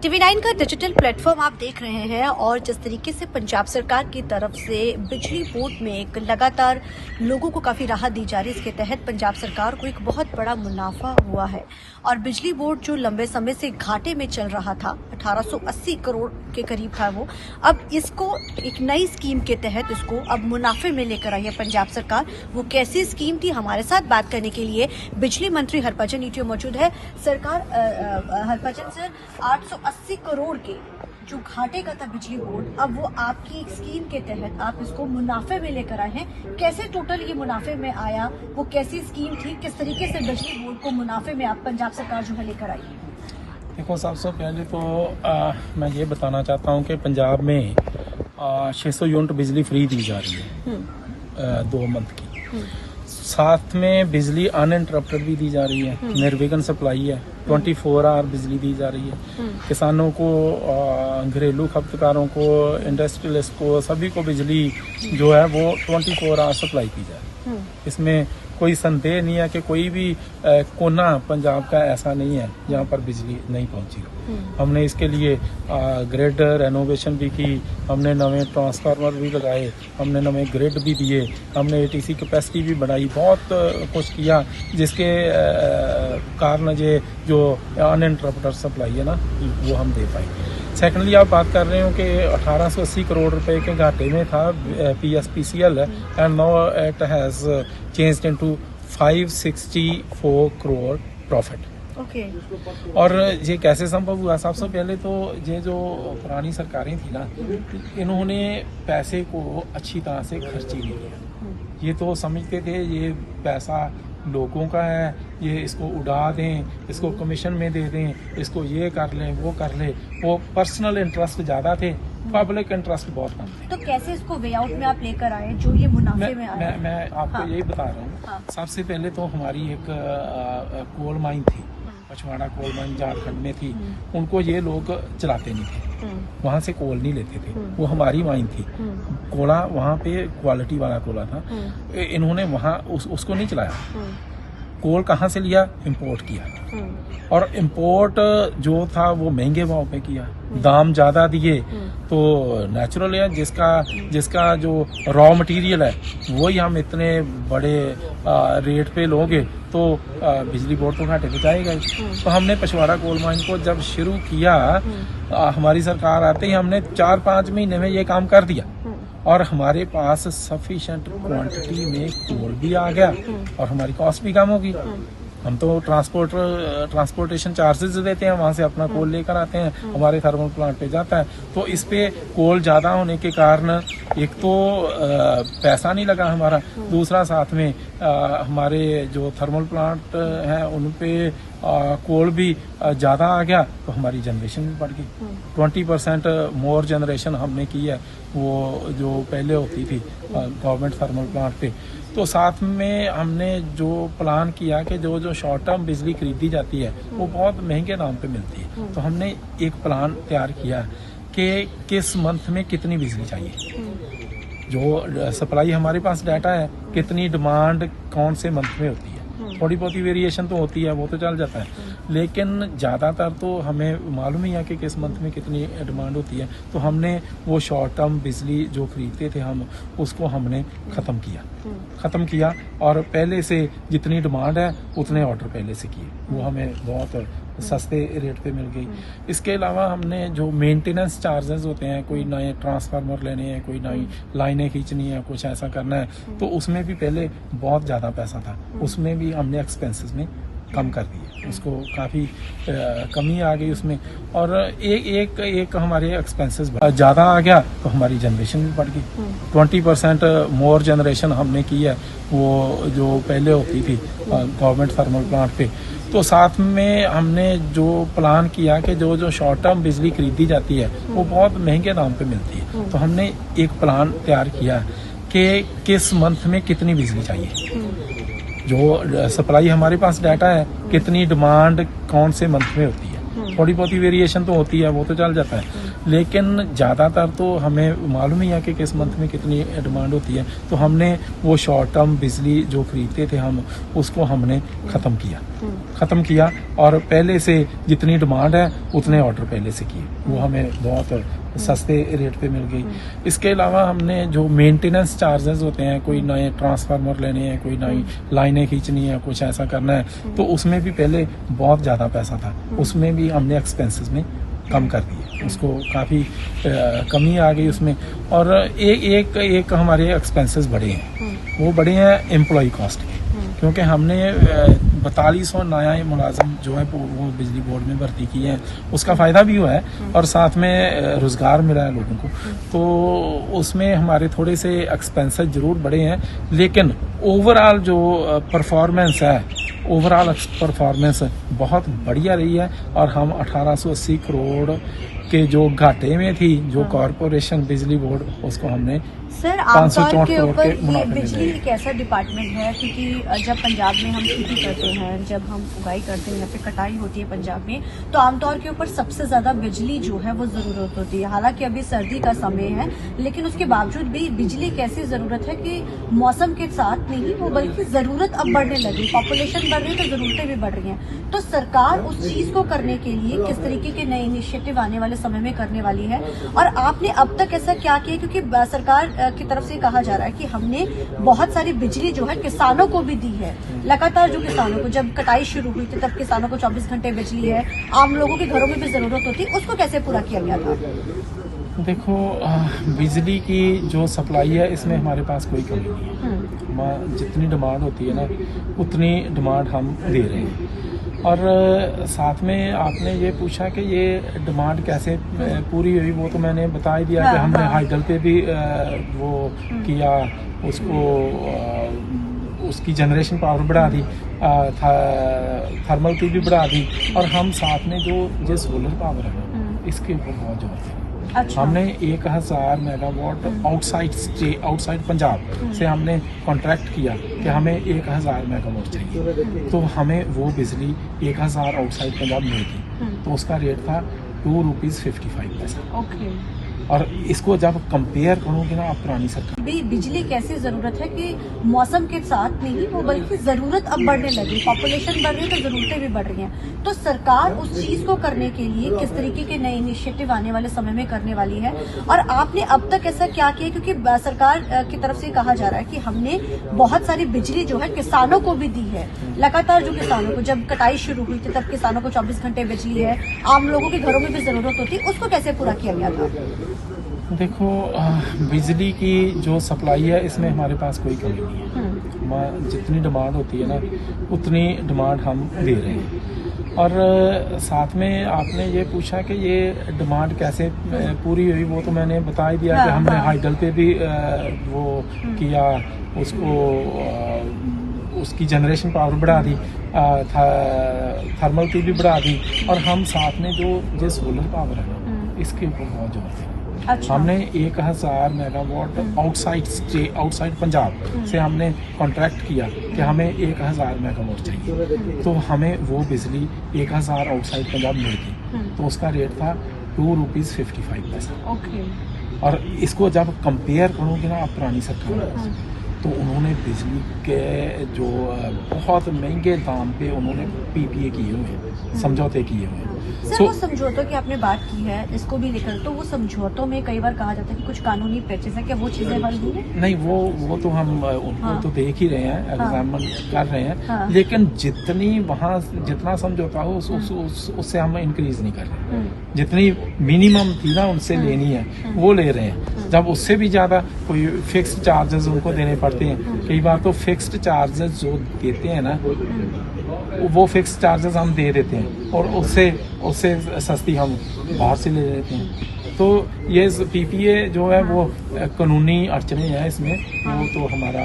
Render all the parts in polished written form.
TV9 का digital platform आप देख रहे हैं और जिस तरीके से पंजाब सरकार की तरफ से बिजली बोर्ड में एक लगातार लोगों को काफ़ी राहत दी जा रही है, इसके तहत पंजाब सरकार को एक बहुत बड़ा मुनाफा हुआ है। और बिजली बोर्ड जो लंबे समय से घाटे में चल रहा था, 1880 करोड़ के करीब था वो, अब इसको एक नई स्कीम के तहत इसको अब मुनाफे में लेकर आई है पंजाब सरकार। वो कैसी स्कीम थी, हमारे साथ बात करने के लिए बिजली मंत्री हरभजन ईटियो मौजूद है। सरकार हरभजन सर, 880 करोड़ के जो घाटे का था बिजली बोर्ड, अब वो आपकी एक स्कीम के तहत आप इसको मुनाफे में लेकर आए हैं। कैसे टोटल ये मुनाफे में आया, वो कैसी स्कीम थी, किस तरीके से बिजली बोर्ड को मुनाफे में आप पंजाब सरकार जो है लेकर आई है? देखो, सबसे पहले तो मैं ये बताना चाहता हूँ कि पंजाब में 600 यूनिट बिजली फ्री दी जा रही है 2 मंथ की। साथ में बिजली अनइंटरप्टेड भी दी जा रही है, निर्विघ्न सप्लाई है, 24 आवर बिजली दी जा रही है। किसानों को, घरेलू खपतकारों को, इंडस्ट्रियलिस्ट को, सभी को बिजली जो है वो 24 आवर सप्लाई की जा रही है। इसमें कोई संदेह नहीं है कि कोई भी कोना पंजाब का ऐसा नहीं है जहाँ पर बिजली नहीं पहुँची। हमने इसके लिए ग्रिड रेनोवेशन भी की, हमने नए ट्रांसफार्मर भी लगाए, हमने नए ग्रिड भी दिए, हमने एटीसी कैपेसिटी भी बढ़ाई, बहुत कुछ किया जिसके कारण ये जो अनइंटरप्टेड सप्लाई है ना वो हम दे पाए। सेकेंडली आप बात कर रहे हो कि 1880 करोड़ रुपए के घाटे में था PSPCL and now it has changed into 564 crore profit. Okay. और ये कैसे संभव हुआ? सबसे पहले तो ये जो पुरानी सरकारें थी ना, इन्होंने पैसे को अच्छी तरह से खर्च ही नहीं किया। ये तो समझते थे ये पैसा लोगों का है, ये इसको उड़ा दें, इसको कमीशन में दे दें, इसको ये कर लें, वो कर लें। वो पर्सनल इंटरेस्ट ज़्यादा थे, पब्लिक इंटरेस्ट बहुत कम थे। तो कैसे इसको वे आउट में आप लेकर आए जो ये मुनाफे में आया? मैं आपको हाँ। यही बता रहा हूँ। हाँ। सबसे पहले तो हमारी एक कोल माइन थी, पचवाड़ा कोल माइन झारखंड में थी। उनको ये लोग चलाते नहीं थे, वहाँ से कोल नहीं लेते थे, वो हमारी माइन थी। कोला वहाँ पे क्वालिटी वाला कोला था, इन्होंने वहाँ उसको नहीं चलाया। कोल कहाँ से लिया? इंपोर्ट किया, और इंपोर्ट जो था वो महंगे भाव पे किया, दाम ज़्यादा दिए। तो नेचुरल है, जिसका जो रॉ मटेरियल है वही हम इतने बड़े रेट पे लोगे तो बिजली बोर्ड तो घाटे पे जाएगा ही। तो हमने पचवाड़ा कोल माइन को जब शुरू किया, हमारी सरकार आते ही हमने 4-5 महीने में ये काम कर दिया, और हमारे पास सफिशिएंट क्वांटिटी में कोल भी आ गया और हमारी कॉस्ट भी कम होगी। हम तो ट्रांसपोर्टेशन चार्जेस देते हैं, वहाँ से अपना कोल लेकर आते हैं, हमारे थर्मल प्लांट पे जाता है। तो इस पे कोल ज़्यादा होने के कारण एक तो पैसा नहीं लगा हमारा, दूसरा साथ में हमारे जो थर्मल प्लांट हैं उन पे कोल भी ज़्यादा आ गया, तो हमारी जनरेशन भी बढ़ गई। 20% मोर जनरेशन हमने की है वो जो पहले होती थी गवर्नमेंट थर्मल प्लांट पे। तो साथ में हमने जो प्लान किया कि जो शॉर्ट टर्म बिजली खरीदी जाती है वो बहुत महंगे दाम पे मिलती है। तो हमने एक प्लान तैयार किया कि किस मंथ में कितनी बिजली चाहिए, जो सप्लाई हमारे पास डाटा है, कितनी डिमांड कौन से मंथ में होती है। थोड़ी बहुत वेरिएशन तो होती है, वो तो चल जाता है, लेकिन ज़्यादातर तो हमें मालूम ही है कि किस मंथ में कितनी डिमांड होती है। तो हमने वो शॉर्ट टर्म बिजली जो खरीदते थे हम, उसको हमने ख़त्म किया और पहले से जितनी डिमांड है उतने ऑर्डर पहले से किए, वो हमें बहुत सस्ते रेट पे मिल गई। इसके अलावा हमने जो मेंटेनेंस चार्जेस होते हैं, कोई नए ट्रांसफार्मर लेने हैं, कोई नई लाइनें खींचनी है, कुछ ऐसा करना है, तो उसमें भी पहले बहुत ज़्यादा पैसा था, उसमें भी हमने एक्सपेंसेस में कम कर दिए, उसको काफ़ी कमी आ गई उसमें। और एक हमारे एक्सपेंसेस ज़्यादा आ गया तो हमारी जनरेशन भी बढ़ गई। 20% मोर जनरेशन हमने की है वो जो पहले होती थी गवर्नमेंट थर्मल प्लांट पे। तो साथ में हमने जो प्लान किया कि जो शॉर्ट टर्म बिजली खरीदी जाती है वो बहुत महंगे दाम पे मिलती है। तो हमने एक प्लान तैयार किया कि किस मंथ में कितनी बिजली चाहिए, जो सप्लाई हमारे पास डाटा है, कितनी डिमांड कौन से मंथ में होती है। थोड़ी बहुत ही वेरिएशन तो होती है, वो तो चल जाता है, लेकिन ज़्यादातर तो हमें मालूम ही है कि किस मंथ में कितनी डिमांड होती है। तो हमने वो शॉर्ट टर्म बिजली जो खरीदते थे हम, उसको हमने ख़त्म किया और पहले से जितनी डिमांड है उतने ऑर्डर पहले से किए, वो हमें बहुत सस्ते रेट पे मिल गई। इसके अलावा हमने जो मेंटेनेंस चार्जेस होते हैं, कोई नए ट्रांसफार्मर लेने हैं, कोई नई लाइनें खींचनी है, कुछ ऐसा करना है, तो उसमें भी पहले बहुत ज़्यादा पैसा था, उसमें भी हमने एक्सपेंसेस में कम कर दिए, उसको काफ़ी कमी आ गई उसमें। और एक हमारे एक्सपेंसेस बढ़े हैं, वो बढ़े हैं एम्प्लॉय कॉस्ट के, क्योंकि हमने 4200 नया मुलाजिम जो है वो बिजली बोर्ड में भर्ती किए हैं, उसका फ़ायदा भी हुआ है और साथ में रोज़गार मिला है लोगों को। तो उसमें हमारे थोड़े से एक्सपेंसेस ज़रूर बढ़े हैं, लेकिन ओवरऑल जो परफॉर्मेंस है, ओवरऑल परफॉर्मेंस बहुत बढ़िया रही है। और हम 1880 करोड़ के जो घाटे में थी जो कॉरपोरेशन बिजली बोर्ड, उसको हमने सर आमतौर के ऊपर ये बिजली एक ऐसा डिपार्टमेंट है, क्योंकि जब पंजाब में हम खेती करते हैं, जब हम उगाई करते हैं या फिर कटाई होती है पंजाब में, तो आमतौर के ऊपर सबसे ज्यादा बिजली जो है वो जरूरत होती है। हालांकि अभी सर्दी का समय है, लेकिन उसके बावजूद भी बिजली की ऐसी जरूरत है कि मौसम के साथ नहीं वो बल्कि जरूरत अब बढ़ने लगी, पॉपुलेशन बढ़ रही है तो जरूरतें भी बढ़ रही हैं। तो सरकार उस चीज को करने के लिए किस तरीके के नए इनिशिएटिव आने वाले समय में करने वाली है, और आपने अब तक ऐसा क्या किया? क्योंकि सरकार की तरफ से कहा जा रहा है कि हमने बहुत सारी बिजली जो है किसानों को भी दी है। लगातार जो किसानों को, जब कटाई शुरू हुई थी तब किसानों को 24 घंटे बिजली है, आम लोगों के घरों में भी जरूरत होती, उसको कैसे पूरा किया गया था? देखो, बिजली की जो सप्लाई है इसमें हमारे पास कोई कमी नहीं है। जितनी डिमांड होती है ना, उतनी डिमांड हम दे रहे हैं। और साथ में आपने ये पूछा कि ये डिमांड कैसे पूरी हुई, वो तो मैंने बता ही दिया कि हमने हाइडल पे भी वो किया, उसको उसकी जनरेशन पावर बढ़ा दी, थर्मल की भी बढ़ा दी, और हम साथ में जो सोलर पावर है इसके ऊपर बहुत जोर दें। अच्छा। हमने 1000 मेगावाट आउटसाइड पंजाब से हमने कॉन्ट्रैक्ट किया कि हमें 1000 मेगावाट चाहिए, तो हमें वो बिजली 1000 आउटसाइड पंजाब मिलेगी। तो उसका रेट था ₹2.55। ओके। और इसको जब कंपेयर करोगे ना आप पुरानी सरकार, बिजली कैसी जरूरत है कि मौसम के साथ नहीं वो बल्कि जरूरत अब बढ़ने लगी, पॉपुलेशन बढ़ रही है तो जरूरतें भी बढ़ रही हैं। तो सरकार उस चीज को करने के लिए किस तरीके के नए इनिशिएटिव आने वाले समय में करने वाली है, और आपने अब तक ऐसा क्या किया? क्योंकि सरकार की तरफ से कहा जा रहा है कि हमने बहुत सारी बिजली जो है किसानों को भी दी है। लगातार जो किसानों को, जब कटाई शुरू हुई थी तब किसानों को 24 घंटे बिजली है, आम लोगों के घरों में भी जरूरत होती, उसको कैसे पूरा किया गया था? देखो, बिजली की जो सप्लाई है इसमें हमारे पास कोई कमी नहीं है। जितनी डिमांड होती है ना, उतनी डिमांड हम दे रहे हैं। और साथ में आपने ये पूछा कि ये डिमांड कैसे पूरी हुई, वो तो मैंने बता ही दिया कि हमने हाइडल पे भी वो किया, उसको उसकी जनरेशन पावर बढ़ा दी, थर्मल की भी बढ़ा दी, और हम साथ में जो सोलर पावर है ना इसके ऊपर बहुत जोर दें। अच्छा। हमने 1000 मेगावाट आउटसाइड पंजाब से हमने कॉन्ट्रैक्ट किया कि हमें 1000 मेगावाट चाहिए, तो हमें वो बिजली 1000 आउटसाइड पंजाब मिलेगी। तो उसका रेट था ₹2.55। ओके। और इसको जब कंपेयर करोगे ना आप पुरानी सरकार, तो उन्होंने बिजली के जो बहुत महंगे दाम पे उन्होंने PPA किए हुए हैं, समझौते किए हुए हैं। सर, वो समझौतों की आपने बात की है, इसको भी लेकर, तो वो समझौतों में कई बार कहा जाता है कि कुछ कानूनी पैचेस है, क्या वो चीजें हल हुई हैं? नहीं, वो तो हम उनको तो देख ही रहे हैं, एग्जामिन कर रहे हैं, लेकिन जितनी वहाँ जितना समझौता हो उससे हम इंक्रीज नहीं कर रहे। जितनी मिनिमम थी ना उनसे लेनी है वो ले रहे हैं। जब उससे भी ज्यादा कोई फिक्स्ड चार्जेस उनको देने पड़ते हैं, कई बार तो फिक्स्ड चार्जेस जो देते हैं ना, वो फिक्स चार्जेस हम दे देते हैं और उससे सस्ती हम बाहर से ले लेते हैं। तो ये पीपीए जो है वो कानूनी अड़चने हैं इसमें, वो तो हमारा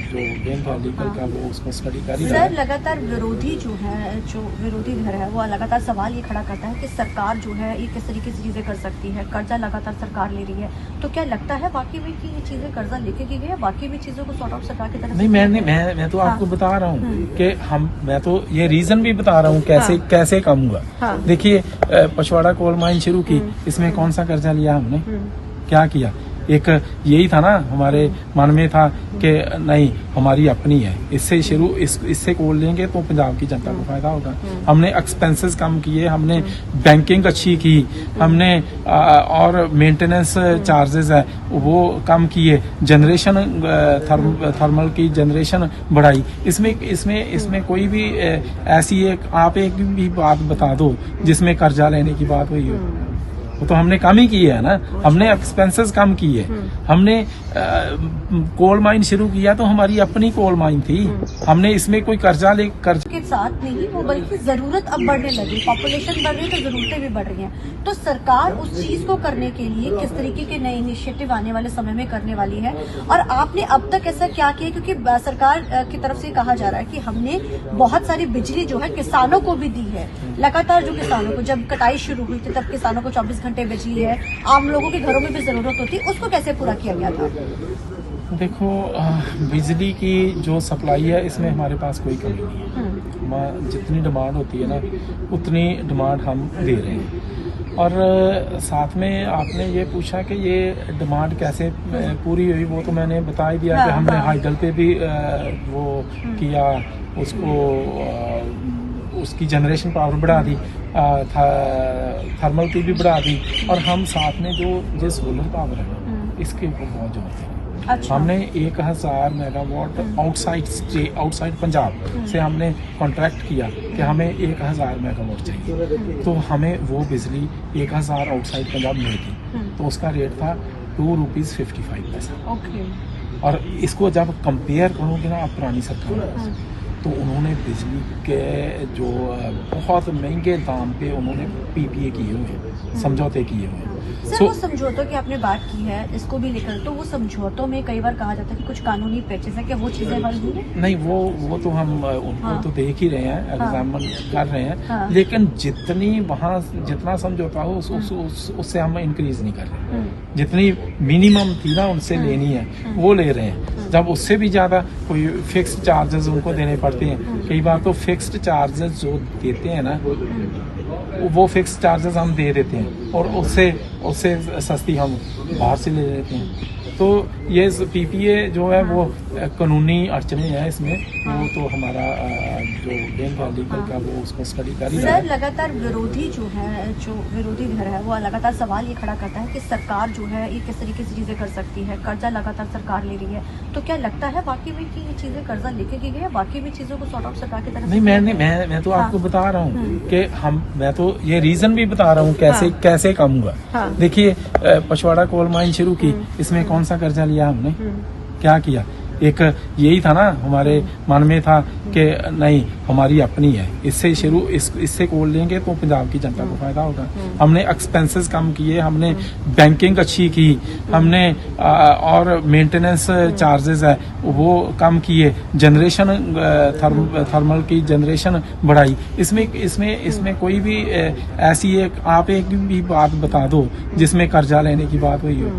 जो बैंक है लीगल का वो उसको स्टडी कर ही रहा सर है। लगातार विरोधी जो है, जो विरोधी धर है, वो लगातार सवाल ये खड़ा करता है कि सरकार जो है ये किस तरीके से चीजें कर सकती है, कर्जा लगातार सरकार ले रही है। तो क्या लगता है वाकई में कि ये चीजें कर्जा लेके की गई है, बाकी भी चीजों को सॉर्ट आउट सरकार की तरफ नहीं, मैं तो आपको बता रहा हूँ कि मैं तो ये रीजन भी बता रहा हूँ कैसे कम हुआ। देखिए, पछवाड़ा कोल माइन शुरू की, इसमें कौन सा कर्जा लिया हमने, क्या किया? एक यही था ना, हमारे मन में था कि नहीं हमारी अपनी है, इससे कोल लेंगे तो पंजाब की जनता को फायदा होगा। हमने एक्सपेंसेस कम किए, हमने बैंकिंग अच्छी की, हमने और मेंटेनेंस चार्जेस है वो कम किए, जनरेशन थर्मल की जनरेशन बढ़ाई। इसमें कोई भी ऐसी आप एक भी बात बता दो जिसमें कर्जा लेने की बात हुई हो। वो तो हमने कम ही की है ना, हमने एक्सपेंसेस कम किए, हमने कोल माइन शुरू किया तो हमारी अपनी कोल माइन थी, हमने इसमें कोई कर्जा के साथ नहीं वो बल्कि जरूरत अब बढ़ने लगी, पॉपुलेशन बढ़ रही है तो जरूरतें भी बढ़ रही हैं। तो सरकार उस चीज को करने के लिए किस तरीके के नए इनिशिएटिव आने वाले समय में करने वाली है, और आपने अब तक ऐसा क्या किया? क्योंकि सरकार की तरफ से कहा जा रहा है कि हमने बहुत सारी बिजली जो है किसानों को भी दी है। लगातार जो किसानों को, जब कटाई शुरू हुई थी तब किसानों को 24 घंटे बिजली है, आम लोगों के घरों में भी जरूरत होती है, उसको कैसे पूरा किया गया था? देखो, बिजली की जो सप्लाई है इसमें हमारे पास कोई कमी नहीं है। जितनी डिमांड होती है ना उतनी डिमांड हम दे रहे हैं। और साथ में आपने ये पूछा कि ये डिमांड कैसे पूरी हुई, वो तो मैंने बता ही दिया कि हमने हाइडल पे भी वो किया, उसको उसकी जनरेशन पावर बढ़ा दी, थर्मल की भी बढ़ा दी, और हम साथ में जो सोलर पावर है इसके ऊपर बहुत जोर दें। अच्छा। हमने 1000 मेगावाट आउटसाइड पंजाब से हमने कॉन्ट्रैक्ट किया कि हमें 1000 मेगावाट चाहिए, तो हमें वो बिजली 1000 आउटसाइड पंजाब मिलेगी। तो उसका रेट था ₹2.55। और इसको जब कंपेयर करोगे ना आप पुरानी सरकार, तो उन्होंने बिजली के जो बहुत महंगे दाम पे उन्होंने पीपीए किए हुए हैं, समझौते किए हुए हैं। सर, वो समझौतों की आपने बात की है, इसको भी लेकर, तो वो समझौतों में कई बार कहा जाता है कि कुछ कानूनी पैचेस है, क्या वो चीजें हल हुई है? नहीं, वो तो हम उनको तो देख ही रहे हैं, एग्जामिन कर रहे हैं, लेकिन जितना समझौता हो उससे हम इंक्रीज नहीं कर रहे। जितनी मिनिमम थी ना उनसे लेनी है वो ले रहे हैं। जब उससे भी ज्यादा कोई फिक्स्ड चार्जेस उनको देने पड़ते हैं, कई बार तो फिक्स्ड चार्जेस जो देते हैं ना वो फिक्स्ड चार्जेस हम दे देते हैं, और उससे सस्ती हम बाहर से ले लेते हैं। तो ये पीपीए जो है वो कानूनी अड़चने हैं इसमें, वो तो हमारा जो बैंक है लीगल का वो उसको स्टडी कर ही रहा है। सर लगातार विरोधी जो है, जो विरोधी धर है, वो लगातार सवाल ये खड़ा करता है कि सरकार जो है ये किस तरीके से चीजें कर सकती है, कर्जा लगातार सरकार ले रही है। तो क्या लगता है वाकई में कि ये चीजें कर्जा लेके की गई है, बाकी भी चीजों को सॉर्ट आउट सरकार की तरफ? नहीं, मैं तो आपको बता रहा हूँ कि मैं तो ये रीजन भी बता रहा हूँ कैसे कम हुआ। देखिए, पछवाड़ा कोल माइन शुरू की, इसमें कौन सा कर्जा लिया हमने, क्या किया? एक यही था ना, हमारे मन में था कि नहीं हमारी अपनी है, इससे कोल लेंगे तो पंजाब की जनता को फायदा होगा। हमने एक्सपेंसेस कम किए, हमने बैंकिंग अच्छी की, हमने और मेंटेनेंस चार्जेस है वो कम किए, जनरेशन थर्मल की जनरेशन बढ़ाई। इसमें कोई भी ऐसी आप एक भी बात बता दो जिसमें कर्जा लेने की बात हुई हो।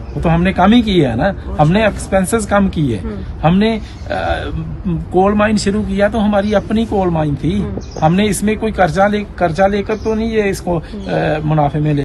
वो तो हमने कम ही की है ना, हमने एक्सपेंसेस कम किए, हमने कोल माइन शुरू किया तो हमारी अपनी कोल माइन थी, हमने इसमें कोई कर्जा लेकर तो नहीं ये इसको मुनाफे में ले